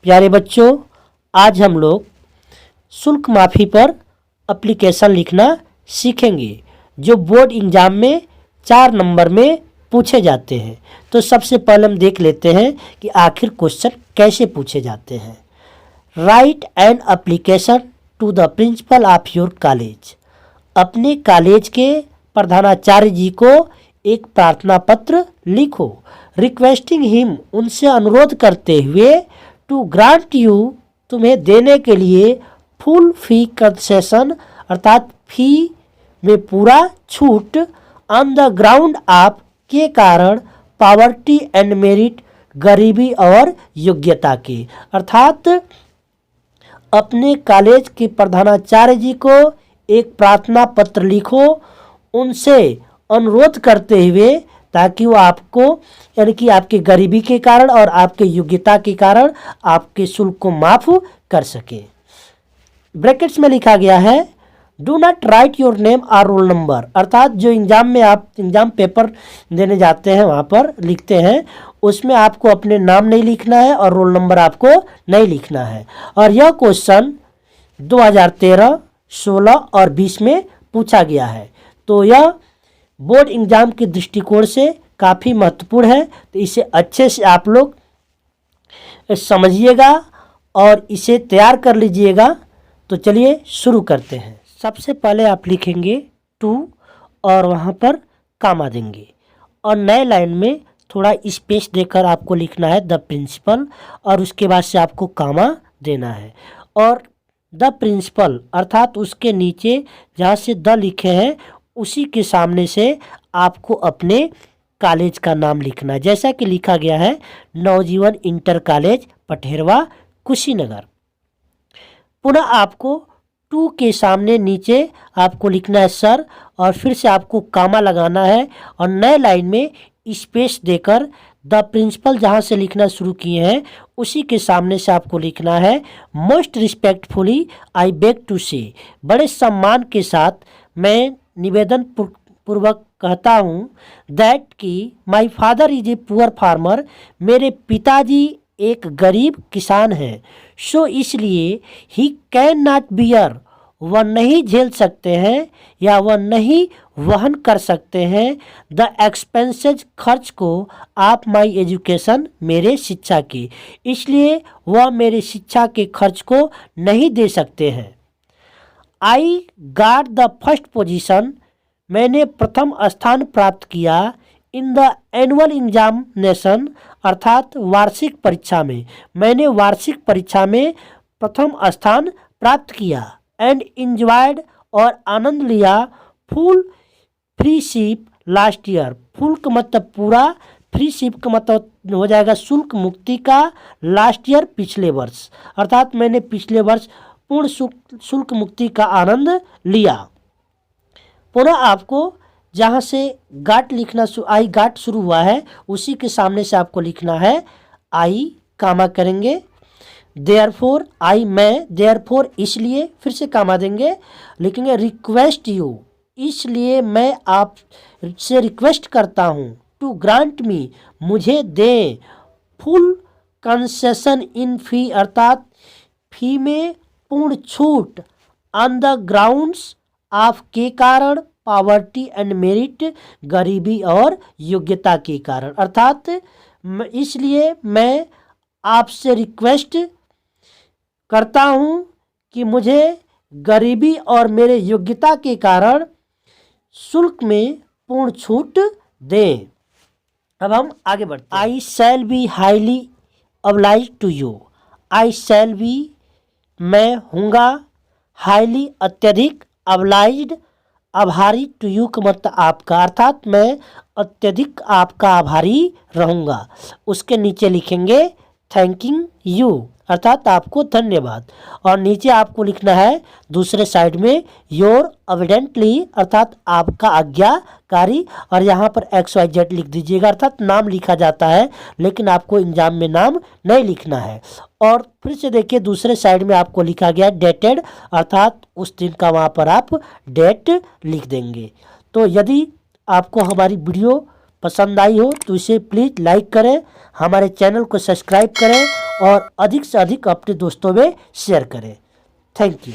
प्यारे बच्चों, आज हम लोग शुल्क माफ़ी पर एप्लीकेशन लिखना सीखेंगे जो बोर्ड एग्जाम में 4 नंबर में पूछे जाते हैं। तो सबसे पहले हम देख लेते हैं कि आखिर क्वेश्चन कैसे पूछे जाते हैं। Write an application to the principal of your college. अपने कॉलेज के प्रधानाचार्य जी को एक प्रार्थना पत्र लिखो। रिक्वेस्टिंग हिम, उनसे अनुरोध करते हुए, टू ग्रांट यू, तुम्हें देने के लिए, फुल फी कंसेशन अर्थात फी में पूरा छूट, ऑन द ग्राउंड ऑफ, के कारण, पॉवर्टी एंड मेरिट, गरीबी और योग्यता के। अर्थात अपने कॉलेज के प्रधानाचार्य जी को एक प्रार्थना पत्र लिखो, उनसे अनुरोध करते हुए, ताकि वो आपको यानी कि आपके गरीबी के कारण और आपके योग्यता के कारण आपके शुल्क को माफ़ कर सके। ब्रैकेट्स में लिखा गया है do not right your name और रोल नंबर। अर्थात जो एग्ज़ाम में आप एग्ज़ाम पेपर देने जाते हैं वहाँ पर लिखते हैं, उसमें आपको अपने नाम नहीं लिखना है और रोल नंबर आपको नहीं लिखना है। और यह क्वेश्चन 2013, 16 और 20 में पूछा गया है। तो यह बोर्ड एग्ज़ाम के दृष्टिकोण से काफ़ी महत्वपूर्ण है। तो इसे अच्छे से आप लोग समझिएगा और इसे तैयार कर लीजिएगा। तो चलिए शुरू करते हैं। सबसे पहले आप लिखेंगे टू और वहाँ पर कामा देंगे और नए लाइन में थोड़ा स्पेस देकर आपको लिखना है द प्रिंसिपल और उसके बाद से आपको कामा देना है। और द प्रिंसिपल अर्थात उसके नीचे जहाँ से द लिखे हैं उसी के सामने से आपको अपने कॉलेज का नाम लिखना है, जैसा कि लिखा गया है नवजीवन इंटर कॉलेज पठेरवा कुशीनगर। पुनः आपको टू के सामने नीचे आपको लिखना है सर और फिर से आपको कामा लगाना है और नए लाइन में स्पेस देकर द प्रिंसिपल जहाँ से लिखना शुरू किए हैं उसी के सामने से आपको लिखना है most respectfully I beg to say, बड़े सम्मान के साथ मैं निवेदन पूर्वक कहता हूँ दैट कि my father is a poor farmer, मेरे पिताजी एक गरीब किसान हैं। सो इसलिए ही कैन नॉट बियर, वह नहीं झेल सकते हैं या वह नहीं वहन कर सकते हैं द एक्सपेंसेज, खर्च को, आप माई एजुकेशन, मेरे शिक्षा की, इसलिए वह मेरे शिक्षा के खर्च को नहीं दे सकते हैं। I got the first position, मैंने प्रथम स्थान प्राप्त किया, इन द एनुअल एग्जामिनेशन अर्थात वार्षिक परीक्षा में, मैंने वार्षिक परीक्षा में प्रथम स्थान प्राप्त किया। एंड इंजॉयड और आनंद लिया, full free ship last year, full का मतलब पूरा, फ्री शिप का मतलब हो जाएगा शुल्क मुक्ति का, लास्ट ईयर पिछले वर्ष, अर्थात मैंने पिछले वर्ष पूर्ण शुल्क मुक्ति का आनंद लिया। पुनः आपको जहाँ से गाट लिखना आई गाट शुरू हुआ है उसी के सामने से आपको लिखना है आई, कामा करेंगे, देयरफॉर आई मैं, देयरफॉर इसलिए, फिर से कामा देंगे, लिखेंगे रिक्वेस्ट यू, इसलिए मैं आपसे रिक्वेस्ट करता हूँ, टू ग्रांट मी, मुझे दें, फुल कंसेशन इन फी अर्थात फी में पूर्ण छूट, ऑन द ग्राउंड्स ऑफ, के कारण, पॉवर्टी एंड मेरिट, गरीबी और योग्यता के कारण। अर्थात इसलिए मैं आपसे रिक्वेस्ट करता हूँ कि मुझे गरीबी और मेरे योग्यता के कारण शुल्क में पूर्ण छूट दें। अब हम आगे बढ़ते हैं। I shall be highly obliged to you, I shall be, मैं हूँगा, हाईली अत्यधिक, ऑब्लाइज्ड आभारी, टू यू का मतलब आपका, अर्थात मैं अत्यधिक आपका आभारी रहूँगा। उसके नीचे लिखेंगे थैंकिंग यू अर्थात आपको धन्यवाद और नीचे आपको लिखना है दूसरे साइड में योर एविडेंटली अर्थात आपका आज्ञाकारी और यहाँ पर XYZ लिख दीजिएगा अर्थात नाम लिखा जाता है लेकिन आपको एग्जाम में नाम नहीं लिखना है। और फिर से देखिए दूसरे साइड में आपको लिखा गया डेटेड अर्थात उस दिन का वहाँ पर आप डेट लिख देंगे। तो यदि आपको हमारी वीडियो पसंद आई हो तो इसे प्लीज़ लाइक करें, हमारे चैनल को सब्सक्राइब करें और अधिक से अधिक अपने दोस्तों में शेयर करें। Thank you.